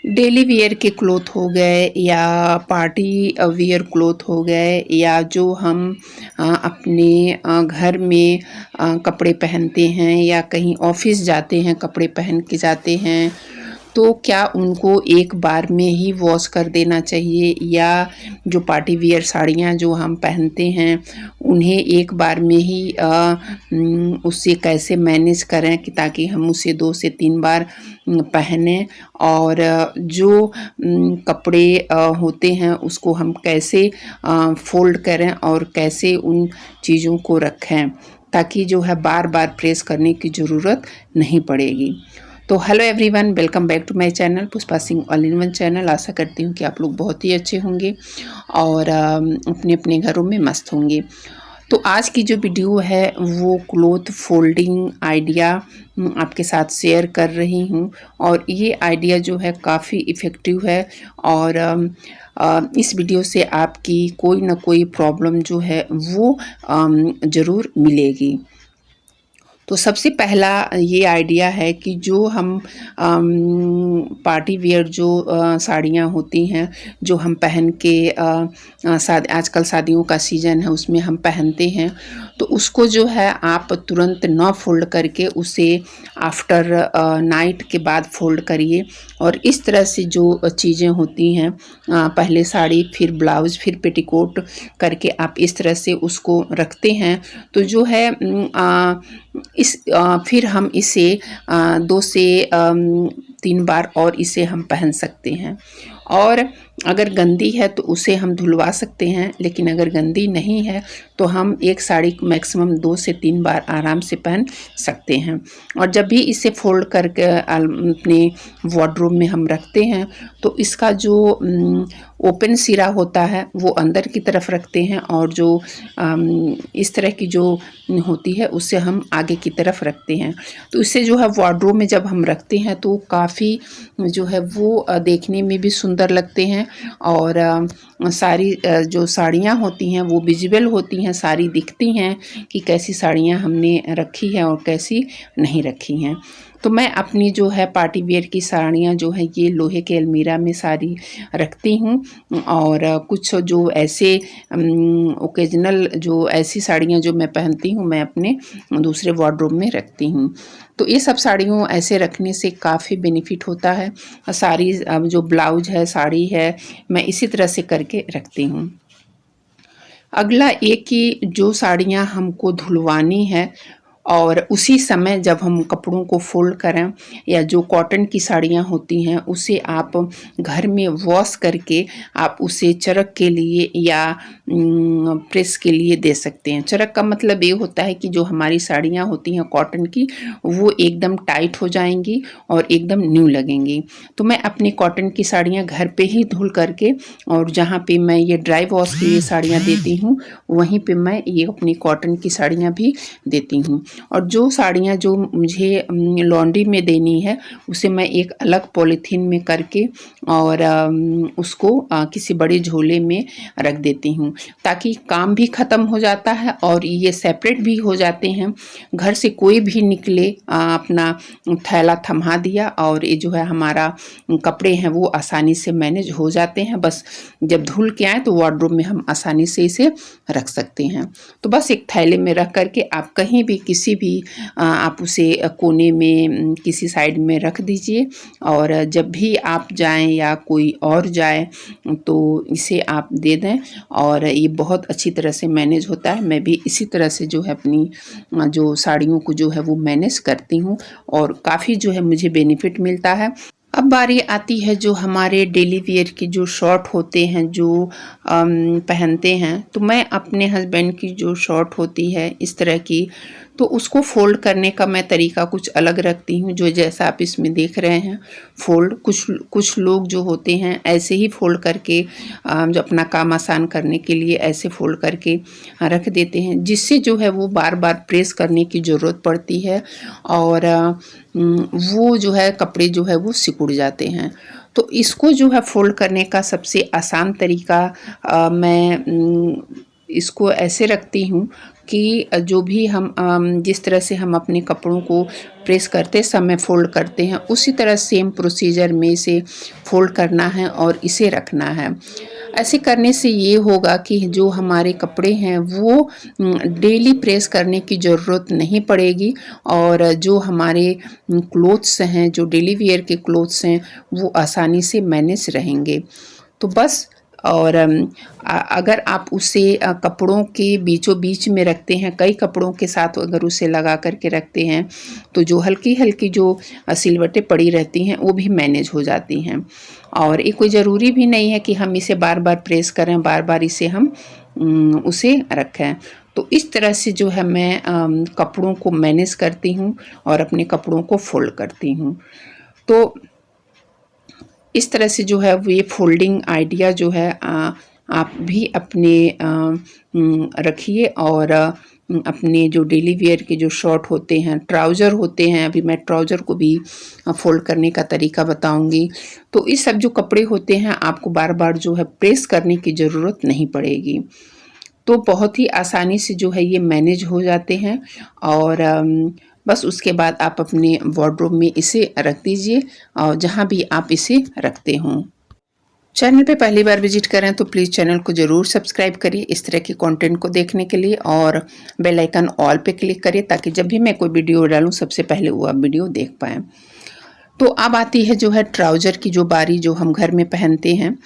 Daily wear के cloth हो गए या पार्टी वियर क्लॉथ हो गए या जो हम अपने घर में कपड़े पहनते हैं या कहीं ऑफिस जाते हैं कपड़े पहन के जाते हैं, तो क्या उनको एक बार में ही वॉश कर देना चाहिए या जो पार्टी वियर साड़ियाँ जो हम पहनते हैं उन्हें एक बार में ही उससे कैसे मैनेज करें कि ताकि हम उसे 2 से 3 बार पहने और जो कपड़े होते हैं उसको हम कैसे फ़ोल्ड करें और कैसे उन चीज़ों को रखें ताकि जो है बार-बार प्रेस करने की ज़रूरत नहीं पड़ेगी। तो hello everyone, welcome back to my channel Pushpa Singh all in one channel. आशा करती हूँ कि आप लोग बहुत ही अच्छे होंगे और अपने अपने घरों में मस्त होंगे। तो आज की जो वीडियो है वो क्लॉथ फोल्डिंग आइडिया आपके साथ शेयर कर रही हूँ और ये आइडिया जो है काफ़ी इफ़ेक्टिव है और इस वीडियो से आपकी कोई ना कोई प्रॉब्लम जो है वो ज़रूर मिलेगी। तो सबसे पहला ये आइडिया है कि जो हम पार्टी वियर जो साड़ियाँ होती हैं जो हम पहन के आजकल शादियों का सीज़न है उसमें हम पहनते हैं, तो उसको जो है आप तुरंत ना फोल्ड करके उसे आफ्टर नाइट के बाद फोल्ड करिए और इस तरह से जो चीज़ें होती हैं पहले साड़ी फिर ब्लाउज़ फिर पेटीकोट करके आप इस तरह से उसको रखते हैं तो जो है फिर हम इसे 2 से 3 बार और इसे हम पहन सकते हैं और अगर गंदी है तो उसे हम धुलवा सकते हैं, लेकिन अगर गंदी नहीं है तो हम एक साड़ी मैक्सिमम 2 से 3 बार आराम से पहन सकते हैं। और जब भी इसे फोल्ड करके अपने वार्डरोब में हम रखते हैं तो इसका जो ओपन सिरा होता है वो अंदर की तरफ रखते हैं और जो इस तरह की जो होती है उसे हम आगे की तरफ रखते हैं। तो इससे जो है वार्डरोब में जब हम रखते हैं तो काफ़ी जो है वो देखने में भी सुंदर लगते हैं और सारी जो साड़ियाँ होती हैं वो विजिबल होती हैं, सारी दिखती हैं कि कैसी साड़ियाँ हमने रखी हैं और कैसी नहीं रखी हैं। तो मैं अपनी जो है पार्टी वियर की साड़ियाँ जो है ये लोहे के अलमीरा में सारी रखती हूँ और कुछ जो ऐसे ओकेजनल जो ऐसी साड़ियाँ जो मैं पहनती हूँ मैं अपने दूसरे वार्डरोब में रखती हूँ। तो ये सब साड़ियों ऐसे रखने से काफ़ी बेनिफिट होता है। सारी जो ब्लाउज है साड़ी है मैं इसी तरह से करके रखती हूँ। अगला एक कि जो साड़ियाँ हमको धुलवानी है और उसी समय जब हम कपड़ों को फोल्ड करें या जो कॉटन की साड़ियाँ होती हैं उसे आप घर में वॉश करके आप उसे चरक के लिए या प्रेस के लिए दे सकते हैं। चरक का मतलब ये होता है कि जो हमारी साड़ियाँ होती हैं कॉटन की वो एकदम टाइट हो जाएंगी और एकदम न्यू लगेंगी। तो मैं अपनी कॉटन की साड़ियाँ घर पे ही धुल करके और जहाँ पे मैं ये ड्राई वॉश के लिए साड़ियाँ देती हूँ वहीं पे मैं ये अपनी कॉटन की साड़ियाँ भी देती हूँ। और जो साड़ियाँ जो मुझे लॉन्ड्री में देनी है उसे मैं एक अलग पॉलीथीन में करके और उसको किसी बड़े झोले में रख देती हूँ ताकि काम भी ख़त्म हो जाता है और ये सेपरेट भी हो जाते हैं। घर से कोई भी निकले अपना थैला थमा दिया और ये जो है हमारा कपड़े हैं वो आसानी से मैनेज हो जाते हैं। बस जब धुल के आए तो वार्डरोब में हम आसानी से इसे रख सकते हैं। तो बस एक थैले में रख करके आप कहीं भी किसी भी आप उसे कोने में किसी साइड में रख दीजिए और जब भी आप जाएं या कोई और जाए तो इसे आप दे दें और ये बहुत अच्छी तरह से मैनेज होता है। मैं भी इसी तरह से जो है अपनी जो साड़ियों को जो है वो मैनेज करती हूँ और काफ़ी जो है मुझे बेनिफिट मिलता है। अब बारी आती है जो हमारे डेली वियर के जो शॉर्ट होते हैं जो पहनते हैं, तो मैं अपने हस्बैंड की जो शॉर्ट होती है इस तरह की तो उसको फ़ोल्ड करने का मैं तरीका कुछ अलग रखती हूँ जो जैसा आप इसमें देख रहे हैं फ़ोल्ड। कुछ लोग जो होते हैं ऐसे ही फ़ोल्ड करके जो अपना काम आसान करने के लिए ऐसे फ़ोल्ड करके रख देते हैं जिससे जो है वो बार बार प्रेस करने की ज़रूरत पड़ती है और वो जो है कपड़े जो है वो सिकुड़ जाते हैं। तो इसको जो है फ़ोल्ड करने का सबसे आसान तरीका मैं इसको ऐसे रखती हूँ कि जो भी हम जिस तरह से हम अपने कपड़ों को प्रेस करते समय फ़ोल्ड करते हैं, उसी तरह सेम प्रोसीजर में इसे फ़ोल्ड करना है और इसे रखना है। ऐसे करने से ये होगा कि जो हमारे कपड़े हैं वो डेली प्रेस करने की ज़रूरत नहीं पड़ेगी, और जो हमारे क्लोथ्स हैं, जो डेली वियर के क्लोथ्स हैं, वो आसानी से मैनेज रहेंगे। तो बस, और अगर आप उसे कपड़ों के बीचों बीच में रखते हैं, कई कपड़ों के साथ अगर उसे लगा कर के रखते हैं, तो जो हल्की-हल्की जो सिलवटें पड़ी रहती हैं, वो भी मैनेज हो जाती हैं। और ये कोई ज़रूरी भी नहीं है कि हम इसे बार-बार प्रेस करें, बार-बार इसे हम उसे रखें। तो इस तरह से जो है मैं कपड़ों को मैनेज करती हूँ और अपने कपड़ों को फ़ोल्ड करती हूँ। तो इस तरह से जो है वो ये फ़ोल्डिंग आइडिया जो है आप भी अपने रखिए, और अपने जो डेली वियर के जो शॉर्ट होते हैं, ट्राउज़र होते हैं, अभी मैं ट्राउज़र को भी फ़ोल्ड करने का तरीका बताऊंगी। तो ये सब जो कपड़े होते हैं आपको बार-बार जो है प्रेस करने की ज़रूरत नहीं पड़ेगी। तो बहुत ही आसानी से जो है ये मैनेज हो जाते हैं, और बस उसके बाद आप अपने वार्डरोब में इसे रख दीजिए, और जहाँ भी आप इसे रखते हों। चैनल पे पहली बार विजिट करें तो प्लीज़ चैनल को ज़रूर सब्सक्राइब करिए इस तरह के कंटेंट को देखने के लिए, और बेल आइकन ऑल पे क्लिक करिए ताकि जब भी मैं कोई वीडियो डालूँ सबसे पहले वो आप वीडियो देख पाएँ। तो अब आती है जो है ट्राउज़र की जो बारी, जो हम घर में पहनते हैं।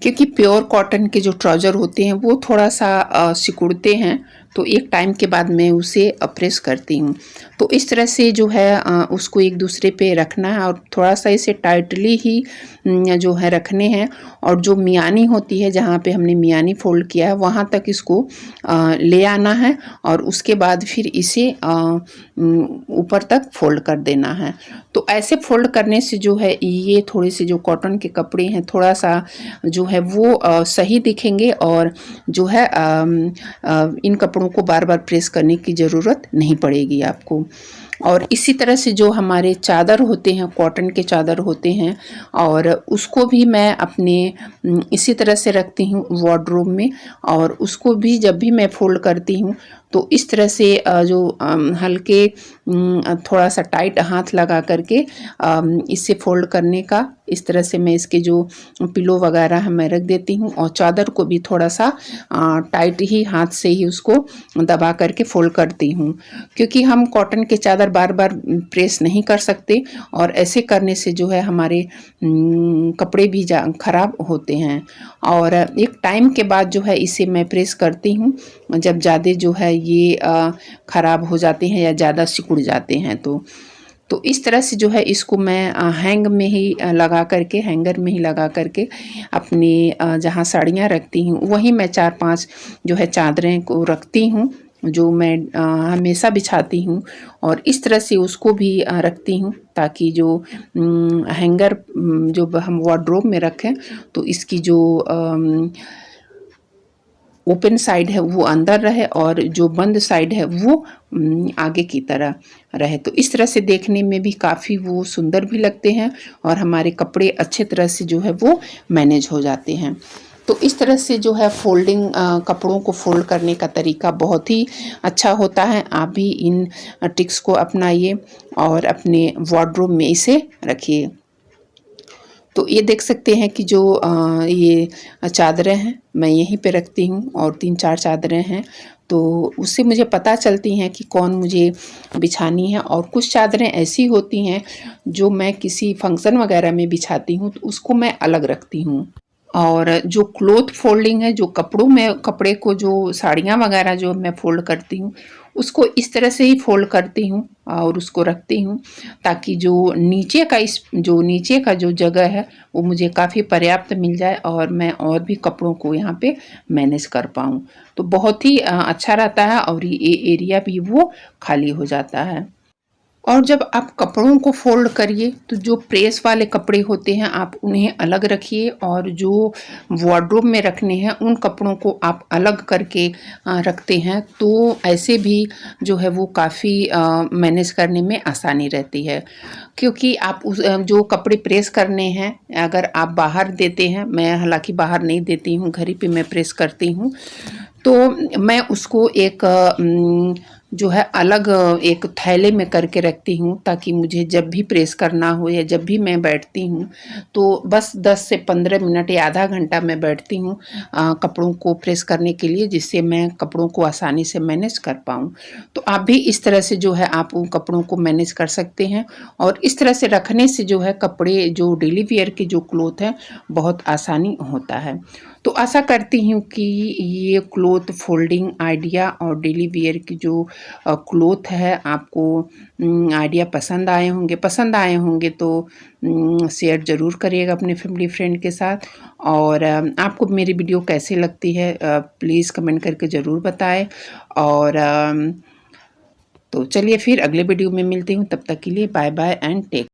क्योंकि प्योर कॉटन के जो ट्राउज़र होते हैं वो थोड़ा-सा सिकुड़ते हैं, तो एक टाइम के बाद मैं उसे प्रेस करती हूँ। तो इस तरह से जो है उसको एक दूसरे पे रखना है, और थोड़ा-सा इसे टाइटली ही जो है रखने हैं, और जो मियानी होती है, जहाँ पे हमने मियानी फ़ोल्ड किया है, वहाँ तक इसको ले आना है, और उसके बाद फिर इसे ऊपर तक फ़ोल्ड कर देना है। तो ऐसे फ़ोल्ड करने से जो है ये थोड़े से जो कॉटन के कपड़े हैं थोड़ा-सा जो है वो सही दिखेंगे, और जो है इन कपड़ों को बार-बार प्रेस करने की ज़रूरत नहीं पड़ेगी आपको। और इसी तरह से जो हमारे चादर होते हैं, कॉटन के चादर होते हैं, और उसको भी मैं अपने इसी तरह से रखती हूँ वार्डरोब में, और उसको भी जब भी मैं फ़ोल्ड करती हूँ तो इस तरह से जो हल्के थोड़ा-सा टाइट हाथ लगा करके इसे फ़ोल्ड करने का, इस तरह से मैं इसके जो पिलो वगैरह है मैं रख देती हूँ, और चादर को भी थोड़ा-सा टाइट ही हाथ से ही उसको दबा करके फ़ोल्ड करती हूँ। क्योंकि हम कॉटन के चादर बार-बार प्रेस नहीं कर सकते, और ऐसे करने से जो है हमारे कपड़े भी ख़राब होते हैं, और एक टाइम के बाद जो है इसे मैं प्रेस करती हूँ, जब ज़्यादा जो है ये ख़राब हो जाते हैं या ज़्यादा सिकुड़ जाते हैं तो इस तरह से जो है इसको मैं हैंग में ही लगा करके, हैंगर में ही लगा करके अपने जहाँ साड़ियाँ रखती हूँ वहीं मैं 4-5 जो है चादरें को रखती हूँ, जो मैं हमेशा बिछाती हूँ, और इस तरह से उसको भी रखती हूँ ताकि जो हैंगर जो हम वार्डरोब में रखें तो इसकी जो ओपन साइड है वो अंदर रहे, और जो बंद साइड है वो आगे की तरह रहे। तो इस तरह से देखने में भी काफ़ी वो सुंदर भी लगते हैं, और हमारे कपड़े अच्छे तरह से जो है वो मैनेज हो जाते हैं। तो इस तरह से जो है फ़ोल्डिंग कपड़ों को फ़ोल्ड करने का तरीका बहुत ही अच्छा होता है। आप भी इन ट्रिक्स को अपनाइए और अपने वार्डरोब में इसे रखिए। तो ये देख सकते हैं कि जो ये चादरें हैं मैं यहीं पे रखती हूँ, और 3-4 चादरें हैं, तो उससे मुझे पता चलती हैं कि कौन मुझे बिछानी है। और कुछ चादरें ऐसी होती हैं जो मैं किसी फंक्शन वगैरह में बिछाती हूँ तो उसको मैं अलग रखती हूँ। और जो क्लॉथ फोल्डिंग है, जो कपड़ों में कपड़े को जो साड़ियाँ वगैरह जो मैं फ़ोल्ड करती हूँ उसको इस तरह से ही फ़ोल्ड करती हूँ और उसको रखती हूँ, ताकि जो नीचे का जो जगह है वो मुझे काफ़ी पर्याप्त मिल जाए, और मैं और भी कपड़ों को यहाँ पे मैनेज कर पाऊँ। तो बहुत ही अच्छा रहता है, और ये एरिया भी वो खाली हो जाता है। और जब आप कपड़ों को फ़ोल्ड करिए तो जो प्रेस वाले कपड़े होते हैं आप उन्हें अलग रखिए, और जो वार्डरोब में रखने हैं उन कपड़ों को आप अलग करके रखते हैं, तो ऐसे भी जो है वो काफ़ी मैनेज करने में आसानी रहती है। क्योंकि आप जो कपड़े प्रेस करने हैं अगर आप बाहर देते हैं, मैं हालांकि बाहर नहीं देती हूँ, घर ही पे मैं प्रेस करती हूँ, तो मैं उसको एक जो है अलग एक थैले में करके रखती हूँ, ताकि मुझे जब भी प्रेस करना हो या जब भी मैं बैठती हूँ तो बस 10 से 15 मिनट या आधा घंटा मैं बैठती हूँ कपड़ों को प्रेस करने के लिए, जिससे मैं कपड़ों को आसानी से मैनेज कर पाऊँ। तो आप भी इस तरह से जो है आप उन कपड़ों को मैनेज कर सकते हैं, और इस तरह से रखने से जो है कपड़े जो डेली वियर के जो क्लॉथ हैं बहुत आसानी होता है। तो आशा करती हूँ कि ये क्लॉथ फोल्डिंग आइडिया और डेली वियर की जो क्लॉथ है आपको आइडिया पसंद आए होंगे तो शेयर ज़रूर करिएगा अपने फैमिली फ्रेंड के साथ। और आपको मेरी वीडियो कैसी लगती है प्लीज़ कमेंट करके ज़रूर बताएं। और तो चलिए फिर अगले वीडियो में मिलती हूँ, तब तक के लिए बाय बाय एंड टेक।